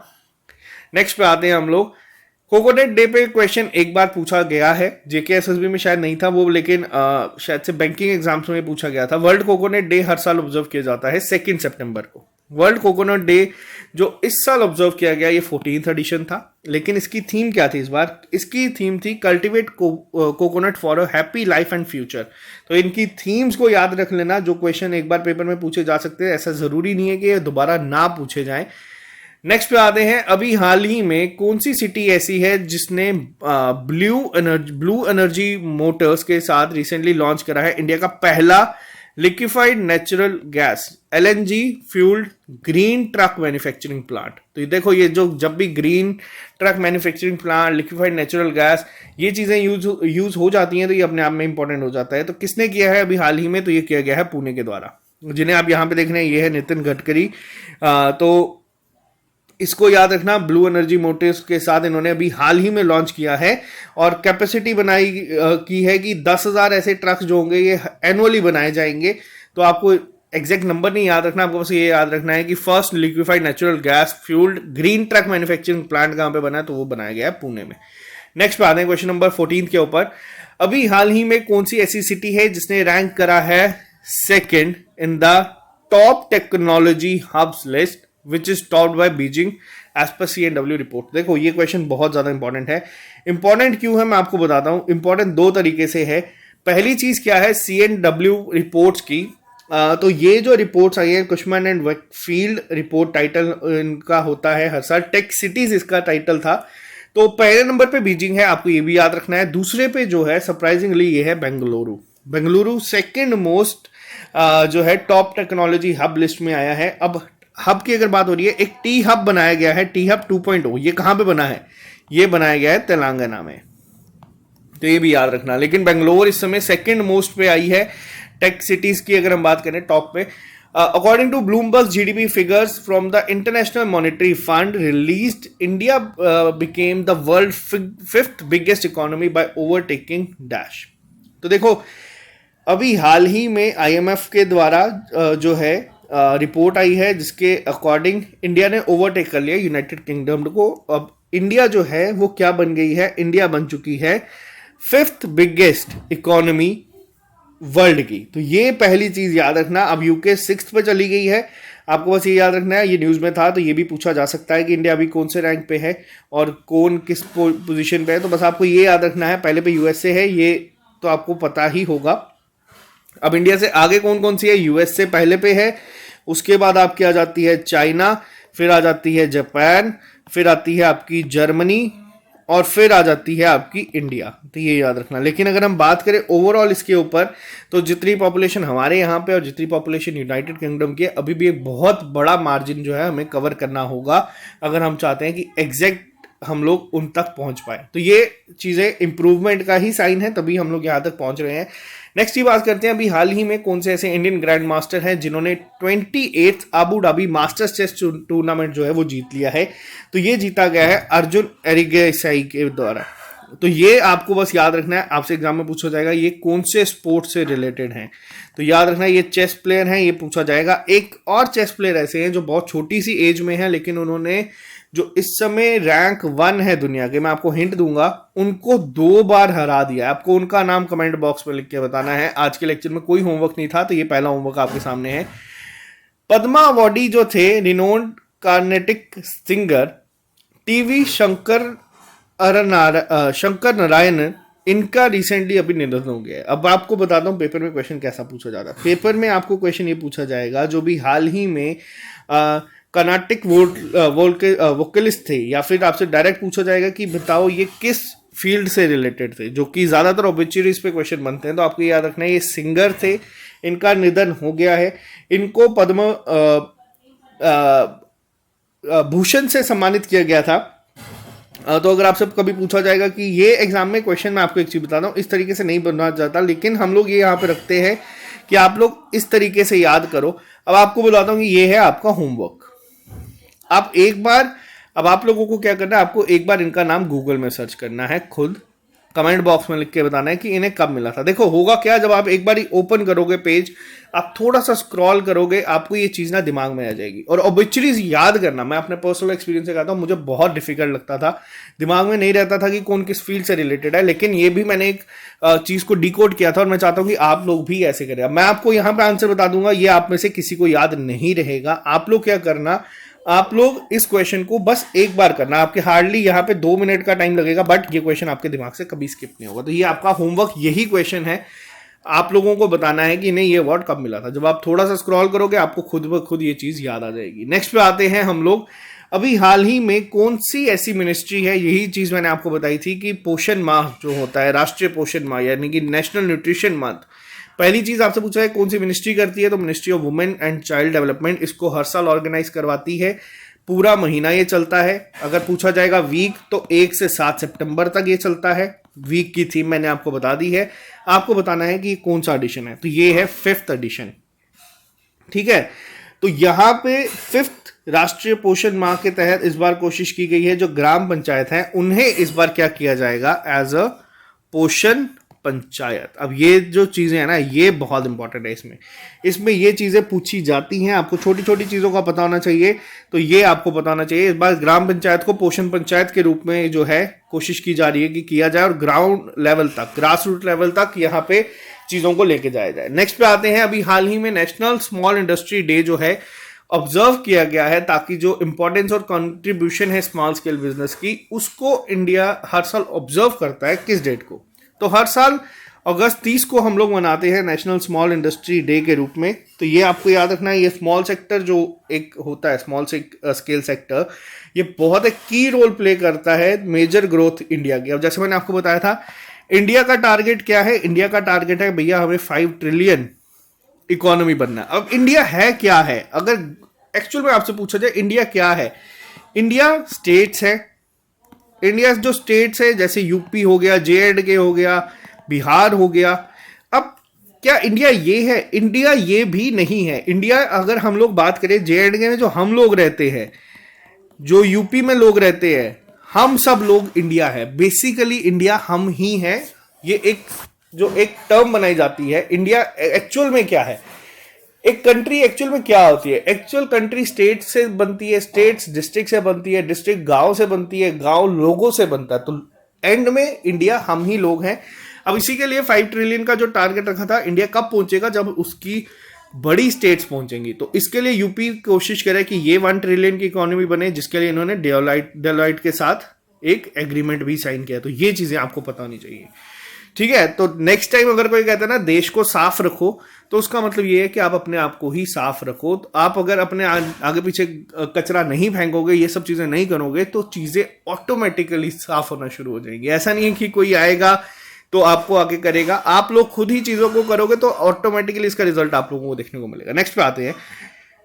नेक्स्ट पे आते हैं हम लोग। कोकोनट डे पे क्वेश्चन एक बार पूछा गया है, JKSSB में शायद नहीं था वो, लेकिन शायद से बैंकिंग एग्जाम्स में पूछा गया था। वर्ल्ड कोकोनट डे हर साल ऑब्जर्व किया जाता है 2 सितंबर को। वर्ल्ड कोकोनट डे जो इस साल ऑब्जर्व किया गया ये 14th एडिशन था, लेकिन इसकी थीम क्या थी इस बार? इसकी थीम थी cultivate coconut for a happy life and future. तो इनकी थीम्स को याद रख लेना। जो क्वेश्चन एक बार पेपर में पूछे जा सकते हैं, ऐसा जरूरी नहीं है कि ये दोबारा ना पूछे जाएं। नेक्स्ट पे आते हैं। अभी हाल ही में कौन सी सिटी ऐसी है जिसने ब्लू एनर्जी मोटर्स के साथ रिसेंटली लॉन्च करा है इंडिया का पहला liquefied natural gas LNG fuelled green truck manufacturing plant? तो ये देखो, ये जो जब भी green truck manufacturing plant, liquefied natural gas, ये चीजें यूज हो जाती हैं, तो ये अपने आप में इंपॉर्टेंट हो जाता है। तो किसने किया है अभी हाल ही में? तो ये किया गया है पुणे के द्वारा, जिन्हें आप यहाँ पे देख रहे हैं, ये है नितिन गडकरी। तो इसको याद रखना, ब्लू एनर्जी मोटर्स के साथ इन्होंने अभी हाल ही में लॉन्च किया है, और कैपेसिटी बनाई की है कि 10,000 ऐसे ट्रक्स जो होंगे ये एनुअली बनाए जाएंगे। तो आपको एग्जैक्ट नंबर नहीं याद रखना, आपको बस ये याद रखना है कि first liquefied natural gas fuelled green truck manufacturing plant कहां पे बना है? तो वो बनाया गया है पुणे में। नेक्स्ट पे आते हैं क्वेश्चन नंबर 14 के ऊपर। अभी हाल ही में कौन सी ऐसी सिटी है जिसने रैंक करा है 2nd in the top technology hubs list which is topped by Beijing as per CNW report. देखो ये क्वेश्चन बहुत ज्यादा इंपॉर्टेंट है। इंपॉर्टेंट क्यों है मैं आपको बताता हूं। इंपॉर्टेंट दो तरीके से है। पहली चीज क्या है, CNW रिपोर्ट्स की तो ये जो रिपोर्ट्स आई है कुशमन एंड वेकफील्ड रिपोर्ट, टाइटल इनका होता है हर साल, टेक सिटीज इसका टाइटल था। तो पहले नंबर पे बीजिंग है, आपको ये भी याद रखना है। दूसरे पे जो है सरप्राइजिंगली ये है बेंगलुरु। बेंगलुरु सेकंड मोस्ट जो है टॉप टेक्नोलॉजी हब लिस्ट में आया है। अब हब की अगर बात हो रही है, एक टी हब बनाया गया है, टी हब 2.0। ये कहां पे बना है, ये बनाया गया है तेलंगाना में, तो ये भी याद रखना। लेकिन बेंगलोर इस समय सेकंड मोस्ट पे आई है टेक सिटीज की अगर हम बात करें टॉप पे। According to Bloomberg GDP figures from the International Monetary Fund released, India became the world fifth biggest economy by overtaking dash. तो देखो अभी हाल ही में IMF के द्वारा जो है रिपोर्ट आई है जिसके अकॉर्डिंग इंडिया ने ओवरटेक कर लिया यूनाइटेड किंगडम को। अब इंडिया जो है वो क्या बन गई है, इंडिया बन चुकी है फिफ्थ बिगेस्ट इकोनॉमी वर्ल्ड की। तो ये पहली चीज याद रखना। अब यूके सिक्स्थ पे चली गई है, आपको बस ये याद रखना है। ये न्यूज में था तो ये भी पूछा जा सकता है कि इंडिया अभी कौन से रैंक पे है और कौन किस पोजीशन पे है, तो बस आपको ये याद रखना है। पहले पे USA है, ये तो आपको पता ही होगा। अब इंडिया से आगे कौन कौन सी है, US से पहले पे है, उसके बाद आपकी आ जाती है चाइना, फिर आ जाती है जापान, फिर आती है आपकी जर्मनी और फिर आ जाती है आपकी इंडिया। तो ये याद रखना। लेकिन अगर हम बात करें ओवरऑल इसके ऊपर, तो जितनी पॉपुलेशन हमारे यहाँ पे और जितनी पॉपुलेशन यूनाइटेड किंगडम की है, अभी भी एक बहुत बड़ा मार्जिन जो है हमें कवर करना होगा अगर हम चाहते हैं कि एग्जैक्ट हम लोग उन तक पहुंच पाए। तो ये चीजें इंप्रूवमेंट का ही साइन है, तभी हम लोग यहाँ तक पहुंच रहे हैं। नेक्स्ट की बात करते हैं, अभी हाल ही में कौन से ऐसे इंडियन ग्रैंड मास्टर हैं जिन्होंने 28th Abu Dhabi Masters chess tournament जो है वो जीत लिया है। तो ये जीता गया है अर्जुन एरिगेसाई के द्वारा। तो ये आपको बस याद रखना है, आपसे एग्जाम में पूछा जाएगा ये कौन से स्पोर्ट से रिलेटेड हैं। तो याद रखना ये चेस प्लेयर हैं, ये पूछा जाएगा। एक और चेस प्लेयर ऐसे हैं जो बहुत छोटी सी एज में है, लेकिन उन्होंने जो इस समय रैंक 1 है दुनिया के, मैं आपको हिंट दूंगा, उनको 2 बार हरा दिया। आपको उनका नाम कमेंट बॉक्स में लिख के बताना है। आज के लेक्चर में कोई होमवर्क नहीं था, तो ये पहला होमवर्क आपके सामने है। पद्मा अवॉर्डी जो थे, renowned Carnatic singer TV Shankar Narayan, इनका रिसेंटली अभी निधन हो गया है। अब आपको बताता हूँ पेपर में क्वेश्चन कैसा पूछा जाता है। पेपर में आपको क्वेश्चन ये पूछा जाएगा, जो भी हाल ही में कर्नाटिक वोकलिस्ट थे, या फिर आपसे डायरेक्ट पूछा जाएगा कि बताओ ये किस फील्ड से रिलेटेड थे, जो कि ज्यादातर ऑब्ituaries पे क्वेश्चन बनते हैं। तो आपको याद रखना है ये सिंगर थे, इनका निधन हो गया है। इनको पद्म भूषण से सम्मानित किया गया था। तो अगर आपसे कभी पूछा जाएगा कि ये एग्जाम में क्वेश्चन, मैं आपको एक चीज बताता हूँ, इस तरीके से नहीं बनना चाहता, लेकिन हम लोग ये यहाँ पे रखते हैं कि आप लोग इस तरीके से याद करो। अब आपको बताता हूँ कि ये है आपका होमवर्क। आप एक बार, अब आप लोगों को क्या करना है, आपको एक बार इनका नाम गूगल में सर्च करना है, खुद कमेंट बॉक्स में लिख के बताना है कि इन्हें कब मिला था। देखो होगा क्या, जब आप एक बार ओपन करोगे पेज, आप थोड़ा सा स्क्रॉल करोगे, आपको ये चीज ना दिमाग में आ जाएगी। और ऑब्ituaries याद करना, मैं अपने पर्सनल एक्सपीरियंस से कहता हूँ, मुझे बहुत डिफिकल्ट लगता था, दिमाग में नहीं रहता था कि कौन किस फील्ड से रिलेटेड है। लेकिन ये भी मैंने एक चीज को डिकोड किया था, और मैं चाहता हूँ कि आप लोग भी ऐसे करें। मैं आपको यहाँ पे आंसर बता दूंगा, ये आप में से किसी को याद नहीं रहेगा। आप लोग क्या करना, आप लोग इस क्वेश्चन को बस एक बार करना, आपके हार्डली यहाँ पे 2 मिनट का टाइम लगेगा, बट ये क्वेश्चन आपके दिमाग से कभी स्किप नहीं होगा। तो ये आपका होमवर्क, यही क्वेश्चन है। आप लोगों को बताना है कि इन्हें ये अवार्ड कब मिला था। जब आप थोड़ा सा स्क्रॉल करोगे, आपको खुद ब खुद ये चीज याद आ जाएगी। नेक्स्ट पे आते हैं हम लोग, अभी हाल ही में कौन सी ऐसी मिनिस्ट्री है, यही चीज मैंने आपको बताई थी कि पोषण माह जो होता है, राष्ट्रीय पोषण माह यानी कि नेशनल न्यूट्रिशन मंथ, पहली चीज आपसे पूछा है कौन सी मिनिस्ट्री करती है, तो ministry of women and child development इसको हर साल ऑर्गेनाइज करवाती है। पूरा महीना ये चलता है। अगर पूछा जाएगा वीक, तो 1 से 7 सितंबर तक ये चलता है। वीक की थीम मैंने आपको बता दी है, आपको बताना है कि कौन सा एडिशन है। तो ये है 5th एडिशन, ठीक है। तो यहाँ पे 5th राष्ट्रीय पोषण माह के तहत इस बार कोशिश की गई है, जो ग्राम पंचायत है उन्हें इस बार क्या किया जाएगा, एज अ पोषण पंचायत। अब ये जो चीजें हैं ना, ये बहुत इंपॉर्टेंट है। इसमें ये चीजें पूछी जाती हैं, आपको छोटी छोटी चीजों का पता होना चाहिए। तो ये आपको पता होना चाहिए। इस बार ग्राम पंचायत को पोषण पंचायत के रूप में जो है कोशिश की जा रही है कि किया जाए, और ग्राउंड लेवल तक, ग्रास रूट लेवल तक यहाँ पे चीजों को लेके जाया जाए। नेक्स्ट पे आते हैं, अभी हाल ही में नेशनल स्मॉल इंडस्ट्री डे जो है ऑब्जर्व किया गया है, ताकि जो इंपॉर्टेंस और कंट्रीब्यूशन है स्मॉल स्केल बिजनेस की, उसको इंडिया हर साल ऑब्जर्व करता है। किस डेट को? तो हर साल अगस्त 30 को हम लोग मनाते हैं नेशनल स्मॉल इंडस्ट्री डे के रूप में। तो ये आपको याद रखना है, ये स्मॉल सेक्टर जो एक होता है, स्मॉल स्केल सेक्टर, ये बहुत एक की रोल प्ले करता है मेजर ग्रोथ इंडिया की। अब जैसे मैंने आपको बताया था, इंडिया का टारगेट क्या है? इंडिया का टारगेट है भैया हमें 5 ट्रिलियन इकोनॉमी बनना। अब इंडिया है क्या है? अगर एक्चुअल में आपसे पूछा जाए इंडिया क्या है, इंडिया स्टेट्स है। इंडिया जो स्टेट्स है, जैसे यूपी हो गया, JNK हो गया, बिहार हो गया। अब क्या इंडिया ये है? इंडिया ये भी नहीं है। इंडिया अगर हम लोग बात करें, JNK में जो हम लोग रहते हैं, जो यूपी में लोग रहते हैं, हम सब लोग इंडिया है। बेसिकली इंडिया हम ही है। ये एक टर्म बनाई जाती है। इंडिया एक्चुअल में क्या है? एक कंट्री एक्चुअल में क्या होती है? एक्चुअल कंट्री स्टेट से बनती है, स्टेट्स डिस्ट्रिक्ट से बनती है, डिस्ट्रिक्ट गांव से बनती है, गांव लोगों से बनता है। तो एंड में इंडिया हम ही लोग हैं। अब इसी के लिए 5 ट्रिलियन का जो टारगेट रखा था, इंडिया कब पहुंचेगा? जब उसकी बड़ी स्टेट्स पहुंचेंगी। तो इसके लिए यूपी कोशिश करे कि ये 1 ट्रिलियन की इकोनॉमी बने, जिसके लिए इन्होंने डेलोइट के साथ एक एग्रीमेंट भी साइन किया। तो ये चीजें आपको पता होनी चाहिए, ठीक है? तो नेक्स्ट टाइम अगर कोई कहता है ना देश को साफ रखो, तो उसका मतलब ये है कि आप अपने आप को ही साफ रखो। तो आप अगर अपने आगे पीछे कचरा नहीं फेंकोगे, ये सब चीजें नहीं करोगे, तो चीजें ऑटोमेटिकली साफ होना शुरू हो जाएंगी। ऐसा नहीं है कि कोई आएगा तो आपको आगे करेगा, आप लोग खुद ही चीजों को करोगे तो ऑटोमेटिकली इसका रिजल्ट आप लोगों को देखने को मिलेगा। नेक्स्ट पे आते हैं,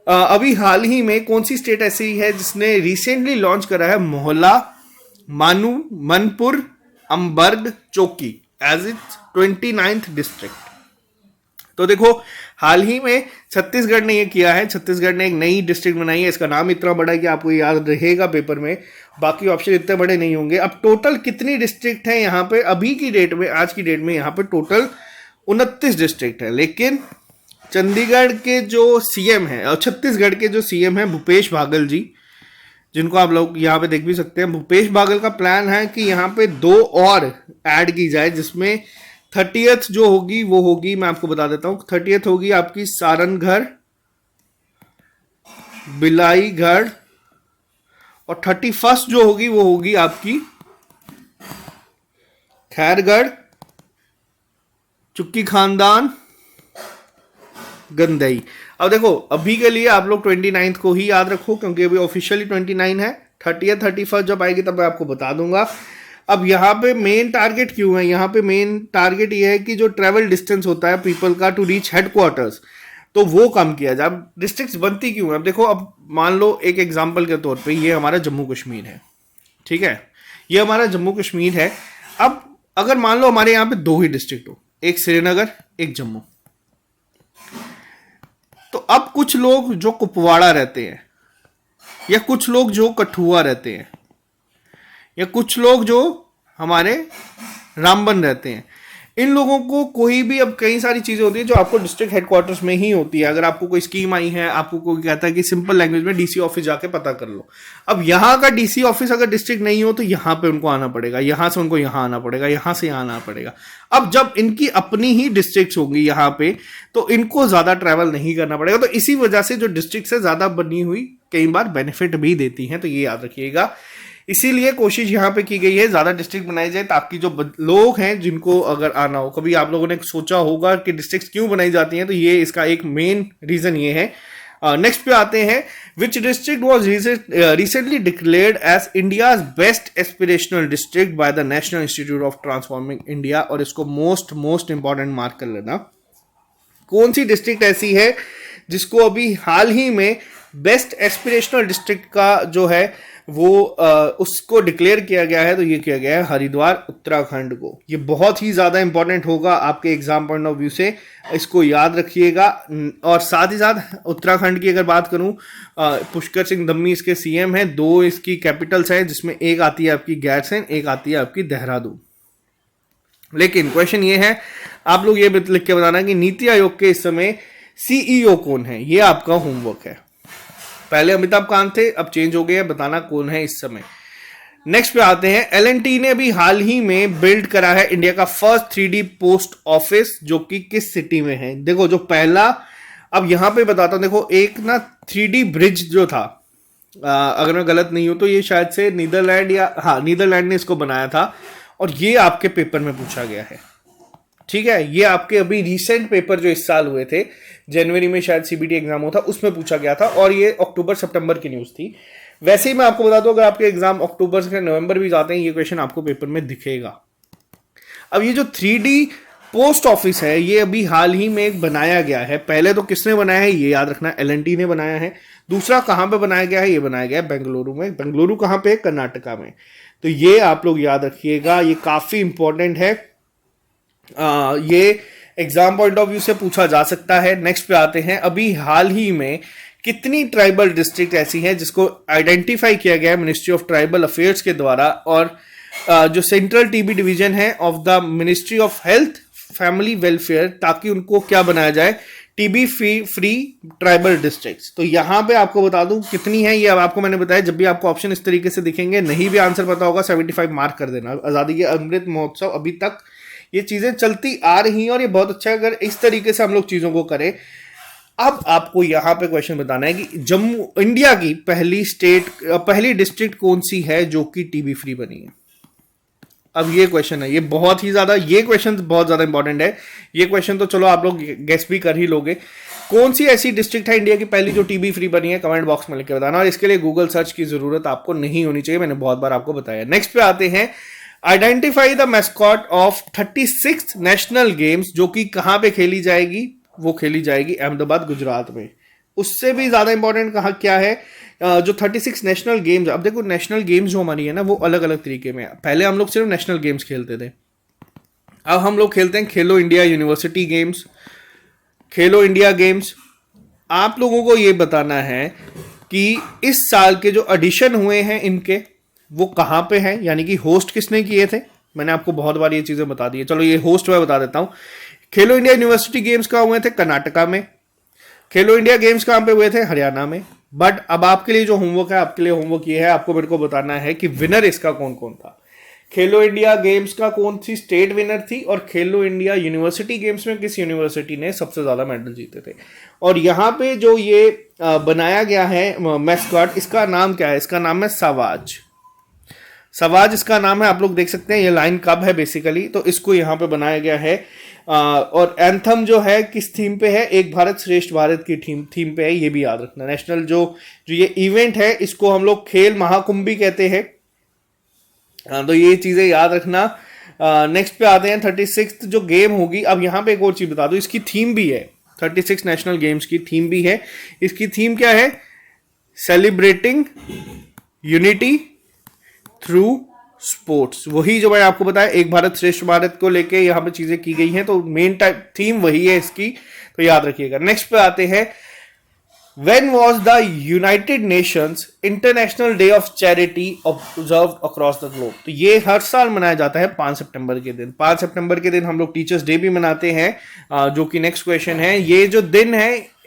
अभी हाल ही में कौन सी स्टेट ऐसी है जिसने रिसेंटली लॉन्च करा है मोहल्ला मानू मनपुर अम्बर्ग चौकी एज इट्स 29th डिस्ट्रिक्ट? तो देखो, हाल ही में छत्तीसगढ़ ने ये किया है। छत्तीसगढ़ ने एक नई डिस्ट्रिक्ट बनाई है। इसका नाम इतना बड़ा है कि आपको याद रहेगा पेपर में, बाकी ऑप्शन इतने बड़े नहीं होंगे। अब टोटल कितनी डिस्ट्रिक्ट है यहाँ पे? अभी की डेट में, आज की डेट में यहाँ पे टोटल 29 डिस्ट्रिक्ट है। लेकिन चंडीगढ़ के जो CM है और छत्तीसगढ़ के जो CM है भूपेश बागल जी, जिनको आप लोग यहाँ पे देख भी सकते हैं, भूपेश बागल का प्लान है कि यहाँ पे 2 और ऐड की जाए, जिसमें 30th जो होगी वो होगी, मैं आपको बता देता हूं, 30th होगी आपकी सारनगढ़, बिलाईगढ़, और 31st जो होगी वो होगी आपकी खैरगढ़, चुक्की खानदान, गंदई। अब देखो, अभी के लिए आप लोग 29th को ही याद रखो, क्योंकि अभी ऑफिशियली 29 है। 30th 31st जब आएगी तब मैं आपको बता दूंगा। अब यहाँ पे मेन टारगेट क्यों है? यहाँ पे मेन टारगेट ये है कि जो ट्रेवल डिस्टेंस होता है पीपल का टू रीच हेडक्वार्टर्स, तो वो कम किया जाए। अब डिस्ट्रिक्ट्स बनती क्यों है? अब देखो, अब मान लो एक एग्जांपल के तौर पे ये हमारा जम्मू कश्मीर है, ठीक है? ये हमारा जम्मू कश्मीर है। अब अगर मान लो हमारे यहाँ पे 2 ही डिस्ट्रिक्ट हो, एक श्रीनगर, एक जम्मू, तो अब कुछ लोग जो कुपवाड़ा रहते हैं, या कुछ लोग जो कठुआ रहते हैं, या कुछ लोग जो हमारे रामबन रहते हैं, इन लोगों को कोई भी, अब कई सारी चीजें होती है जो आपको डिस्ट्रिक्ट हेडक्वार्टर्स में ही होती है। अगर आपको कोई स्कीम आई है, आपको कोई कहता है कि सिंपल लैंग्वेज में DC ऑफिस जाके पता कर लो। अब यहाँ का DC ऑफिस अगर डिस्ट्रिक्ट नहीं हो तो यहाँ पे उनको आना पड़ेगा, यहाँ से उनको यहाँ आना पड़ेगा, यहाँ से यहाँ आना पड़ेगा। अब जब इनकी अपनी ही डिस्ट्रिक्ट होंगी यहाँ पे, तो इनको ज्यादा ट्रैवल नहीं करना पड़ेगा। तो इसी वजह से जो डिस्ट्रिक्ट से ज्यादा बनी हुई कई बार बेनिफिट भी देती हैं, तो ये याद रखिएगा। इसीलिए कोशिश यहाँ पे की गई है ज्यादा डिस्ट्रिक्ट बनाई जाए, ताकि जो लोग हैं जिनको अगर आना हो, कभी आप लोगों ने सोचा होगा कि डिस्ट्रिक्ट क्यों बनाई जाती हैं, तो ये इसका एक मेन रीजन ये है। नेक्स्ट पे आते हैं, which district was recently declared as India's best aspirational district by the National Institute of Transforming India? और इसको मोस्ट इंपॉर्टेंट मार्क कर लेना। कौन सी डिस्ट्रिक्ट ऐसी है जिसको अभी हाल ही में बेस्ट एस्पिरेशनल डिस्ट्रिक्ट का जो है वो उसको डिक्लेयर किया गया है? तो ये किया गया है हरिद्वार, उत्तराखंड को। ये बहुत ही ज्यादा इंपॉर्टेंट होगा आपके एग्जाम पॉइंट ऑफ व्यू से, इसको याद रखिएगा। और साथ ही साथ उत्तराखंड की अगर बात करूं, पुष्कर सिंह धम्मी इसके CM हैं, 2 इसकी कैपिटल्स हैं, जिसमें एक आती है आपकी गैरसैंण, एक आती है आपकी देहरादून। लेकिन क्वेश्चन ये है, आप लोग ये लिख के बताना कि नीति आयोग के इस समय CEO कौन है? ये आपका होमवर्क है। पहले अमिताभ कांत थे, अब चेंज हो गए, बताना कौन है इस समय। नेक्स्ट पे आते हैं, एल ने भी हाल ही में बिल्ड करा है इंडिया का फर्स्ट 3D पोस्ट ऑफिस, जो कि किस सिटी में है? देखो जो पहला, अब यहां पे बताता हूं, देखो एक ना 3D ब्रिज जो था, अगर मैं गलत नहीं हूं तो ये शायद से नीदरलैंड या हाँ नीदरलैंड ने इसको बनाया था, और ये आपके पेपर में पूछा गया है। ठीक है, ये आपके अभी रिसेंट पेपर जो इस साल हुए थे, जनवरी में शायद सीबीटी एग्जाम हुआ था, उसमें पूछा गया था, और ये अक्टूबर सितंबर की न्यूज थी। वैसे ही मैं आपको बता दूं, अगर आपके एग्जाम अक्टूबर से नवंबर भी जाते हैं, ये क्वेश्चन आपको पेपर में दिखेगा। अब ये जो 3D पोस्ट ऑफिस है, ये अभी हाल ही में एक बनाया गया है। पहले तो किसने बनाया है ये याद रखना, एल ने बनाया है। दूसरा कहां पे बनाया गया है? ये बनाया गया है बेंगलुरु में। बेंगलुरु कहां पे? कर्नाटका में। तो ये आप लोग याद रखिएगा, ये काफी इंपॉर्टेंट है। ये एग्जाम पॉइंट ऑफ व्यू से पूछा जा सकता है। नेक्स्ट पे आते हैं, अभी हाल ही में कितनी ट्राइबल डिस्ट्रिक्ट ऐसी हैं जिसको आइडेंटिफाई किया गया है मिनिस्ट्री ऑफ ट्राइबल अफेयर्स के द्वारा, और जो सेंट्रल टीबी डिवीजन है of the ministry of health family welfare, ताकि उनको क्या बनाया जाए, टीबी फ्री ट्राइबल डिस्ट्रिक्ट्स। तो यहां पे आपको बता दूं कितनी है, ये अब आपको मैंने बताया। जब भी आपको ऑप्शन इस तरीके से दिखेंगे, नहीं भी आंसर पता होगा, 75 मार्क कर देना। आजादी के अमृत महोत्सव अभी तक ये चीजें चलती आ रही हैं, और ये बहुत अच्छा है अगर इस तरीके से हम लोग चीजों को करें। अब आपको यहां पे क्वेश्चन बताना है कि जम्मू इंडिया की पहली डिस्ट्रिक्ट कौन सी है जो कि टीबी फ्री बनी है। अब ये क्वेश्चन है, ये क्वेश्चन बहुत ज्यादा इंपॉर्टेंट है। ये क्वेश्चन तो चलो आप लोग गेस भी कर ही लोगे। कौन सी ऐसी डिस्ट्रिक्ट है इंडिया की पहली जो टीबी फ्री बनी है? कमेंट बॉक्स में लिख के बताना, और इसके लिए गूगल सर्च की जरूरत आपको नहीं होनी चाहिए, मैंने बहुत बार आपको बताया। नेक्स्ट पे आते हैं, identify the mascot of 36th national games, जो कि कहां पे खेली जाएगी? वो खेली जाएगी अहमदाबाद, गुजरात में। उससे भी ज्यादा इंपॉर्टेंट कहा क्या है, जो 36 नेशनल गेम्स। अब देखो नेशनल गेम्स जो हमारी है ना, वो अलग अलग तरीके में। पहले हम लोग सिर्फ नेशनल गेम्स खेलते थे, अब हम लोग खेलते हैं खेलो इंडिया यूनिवर्सिटी गेम्स, खेलो इंडिया गेम्स। आप लोगों को ये बताना है कि इस साल के जो एडिशन हुए हैं इनके, वो कहां पे हैं, यानी कि होस्ट किसने किए थे। मैंने आपको बहुत बार ये चीजें बता दी है, चलो ये होस्ट मैं बता देता हूं। खेलो इंडिया यूनिवर्सिटी गेम्स कहां हुए थे? कर्नाटका में। खेलो इंडिया गेम्स कहां पे हुए थे? हरियाणा में। बट अब आपके लिए जो होमवर्क है, आपके लिए होमवर्क ये है, आपको मेरे को बताना है कि विनर इसका कौन कौन था। खेलो इंडिया गेम्स का कौन सी स्टेट विनर थी, और खेलो इंडिया यूनिवर्सिटी गेम्स में किस यूनिवर्सिटी ने सबसे ज्यादा मेडल जीते थे। और यहाँ पे जो ये बनाया गया है मैस्कॉट, इसका नाम क्या है? इसका नाम है सवाज। सवाज इसका नाम है, आप लोग देख सकते हैं ये लाइन कब है बेसिकली, तो इसको यहाँ पे बनाया गया है। और एंथम जो है किस थीम पे है? एक भारत श्रेष्ठ भारत की थीम पे है, ये भी याद रखना। नेशनल जो ये इवेंट है, इसको हम लोग खेल महाकुंभ भी कहते हैं। तो ये चीजें याद रखना। नेक्स्ट पे आते हैं, 36th जो गेम होगी। अब यहाँ पे एक और चीज बता दो, इसकी थीम भी है, 36 नेशनल गेम्स की थीम भी है। इसकी थीम क्या है? Celebrating unity through sports. वही जो मैं आपको बताया, एक भारत श्रेष्ठ भारत को लेके यहाँ पे चीजें की गई हैं, तो मेन थीम वही है इसकी, तो याद रखिएगा। नेक्स्ट पे आते हैं, when was the United Nations international day of charity observed across the globe. तो ये हर साल मनाया जाता है 5 सितंबर के दिन। 5 सितंबर के दिन हम लोग टीचर्स डे भी मनाते हैं, जो कि नेक्स्ट क्वेश्चन है। ये जो दिन है,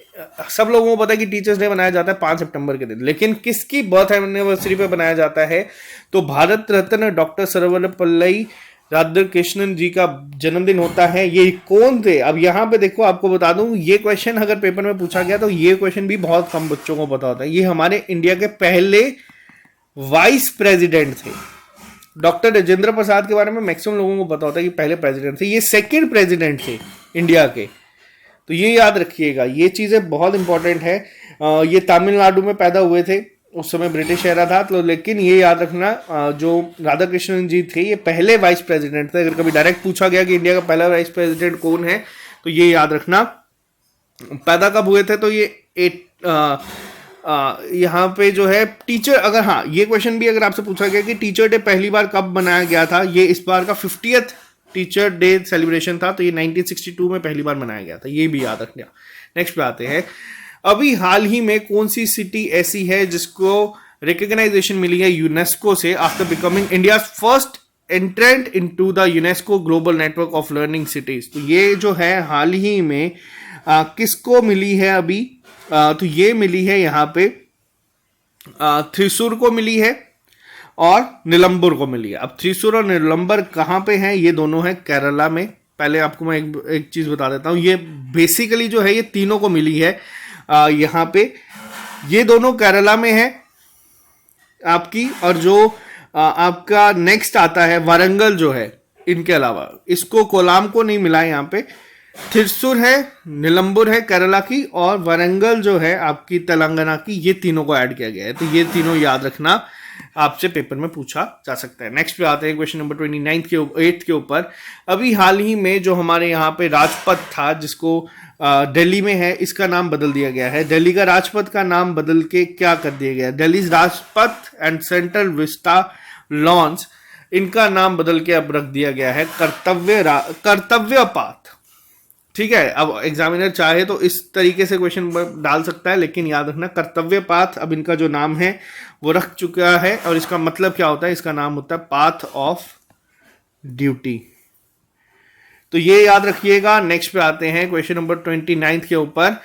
सब लोगों को पता है कि टीचर्स डे मनाया जाता है 5 सितंबर के दिन, लेकिन किसकी बर्थ एनिवर्सरी पे मनाया जाता है? तो भारत रत्न डॉक्टर सर्वपल्ली राधाकृष्णन जी का जन्मदिन होता है। ये कौन थे? अब यहाँ पे देखो, आपको बता दूं, ये क्वेश्चन अगर पेपर में पूछा गया तो ये क्वेश्चन भी बहुत कम बच्चों को पता होता है। ये हमारे इंडिया के पहले वाइस प्रेसिडेंट थे। डॉक्टर राजेंद्र प्रसाद के बारे में मैक्सिमम लोगों को पता होता है कि पहले प्रेसिडेंट थे, ये सेकेंड प्रेसिडेंट थे इंडिया के। तो ये याद रखिएगा, ये चीजें बहुत इंपॉर्टेंट है। ये तमिलनाडु में पैदा हुए थे, उस समय ब्रिटिश एरा था, तो लेकिन ये याद रखना, जो राधा कृष्णन जी थे ये पहले वाइस प्रेसिडेंट थे। अगर कभी डायरेक्ट पूछा गया कि इंडिया का पहला वाइस प्रेसिडेंट कौन है, तो ये याद रखना। पैदा कब हुए थे? तो ये यहाँ पे जो है टीचर, अगर हाँ ये क्वेश्चन भी अगर आपसे पूछा गया कि टीचर डे पहली बार कब मनाया गया था, ये इस बार का 50th टीचर डे सेलिब्रेशन था, तो ये 1962 में पहली बार मनाया गया था, ये भी याद रखना। नेक्स्ट पे आते हैं, अभी हाल ही में कौन सी सिटी ऐसी है जिसको रिकॉग्नाइजेशन मिली है यूनेस्को से after becoming India first एंट्रेंट into the UNESCO global network of learning cities. तो ये जो है हाल ही में किसको मिली है अभी? तो ये मिली है यहाँ पे थ्रिसुर को मिली है, और निलंबुर को मिली है। अब थ्रिसुर और निलंबर कहाँ पे हैं? ये दोनों हैं केरला में। पहले आपको मैं एक चीज बता देता हूँ, ये बेसिकली जो है ये तीनों को मिली है यहाँ पे। ये दोनों केरला में है आपकी, और जो आपका नेक्स्ट आता है वारंगल जो है, इनके अलावा इसको कोलाम को नहीं मिला है यहाँ पे। थिरसुर है, निलंबुर है केरला की, और वारंगल जो है आपकी तेलंगाना की, ये तीनों को ऐड किया गया है। तो ये तीनों याद रखना, आपसे पेपर में पूछा जा सकता है। नेक्स्ट पे आते हैं क्वेश्चन नंबर 8 के ऊपर। अभी हाल ही में जो हमारे यहाँ पे राजपथ था, जिसको दिल्ली में है, इसका नाम बदल दिया गया है। दिल्ली का राजपथ का नाम बदल के क्या कर दिया गया है? Delhi Rajpath and Central Vista lawns, इनका नाम बदल के अब रख दिया गया है कर्तव्य पाथ। ठीक है, अब एग्जामिनर चाहे तो इस तरीके से क्वेश्चन डाल सकता है, लेकिन याद रखना कर्तव्य पाथ अब इनका जो नाम है वो रख चुका है। और इसका मतलब क्या होता है? इसका नाम होता है पाथ ऑफ ड्यूटी। तो ये याद रखिएगा। नेक्स्ट पे आते हैं क्वेश्चन नंबर 29 के ऊपर।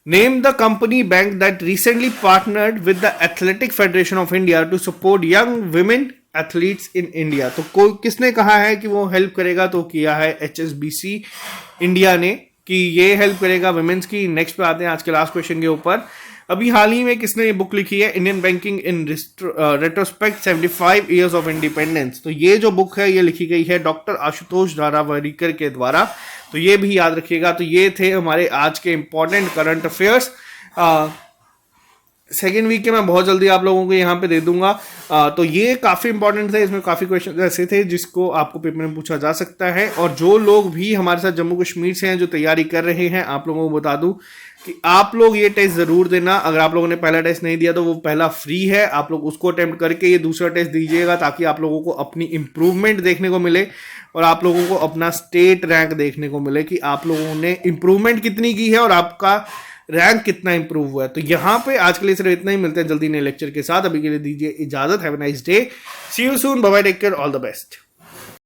Name the company bank that recently partnered with the Athletic Federation of India to support young women athletes in India. तो कोई किसने कहा है कि वो हेल्प करेगा? तो किया है HSBC इंडिया ने, कि ये हेल्प करेगा विमेन्स की। नेक्स्ट पे आते हैं आज के लास्ट क्वेश्चन के ऊपर। अभी हाल ही में किसने ये बुक लिखी है? Indian banking in retrospect 75 years of independence. तो ये जो बुक है ये लिखी गई है डॉक्टर आशुतोष धारावारिकर के द्वारा। तो ये भी याद रखिएगा। तो ये थे हमारे आज के important current affairs. Second week के मैं बहुत जल्दी आप लोगों को यहाँ पे दे दूंगा। तो ये काफी इंपॉर्टेंट थे, इसमें काफी क्वेश्चन ऐसे थे जिसको आपको पेपर में पूछा जा सकता है। और जो लोग भी हमारे साथ जम्मू कश्मीर से हैं, जो तैयारी कर रहे हैं, आप लोगों को बता दूं कि आप लोग ये टेस्ट जरूर देना। अगर आप लोगों ने पहला टेस्ट नहीं दिया तो वो पहला फ्री है, आप लोग उसको अटेम्प्ट करके ये दूसरा टेस्ट दीजिएगा, ताकि आप लोगों को अपनी इंप्रूवमेंट देखने को मिले और आप लोगों को अपना स्टेट रैंक देखने को मिले कि आप लोगों ने इंप्रूवमेंट कितनी की है और आपका रैंक कितना इंप्रूव हुआ है। तो यहाँ पे आज के लिए सिर्फ इतना ही। मिलते हैं जल्दी नए लेक्चर के साथ। अभी के लिए दीजिए इजाजत। Have a nice day, see you soon, bye bye, take care, all the best.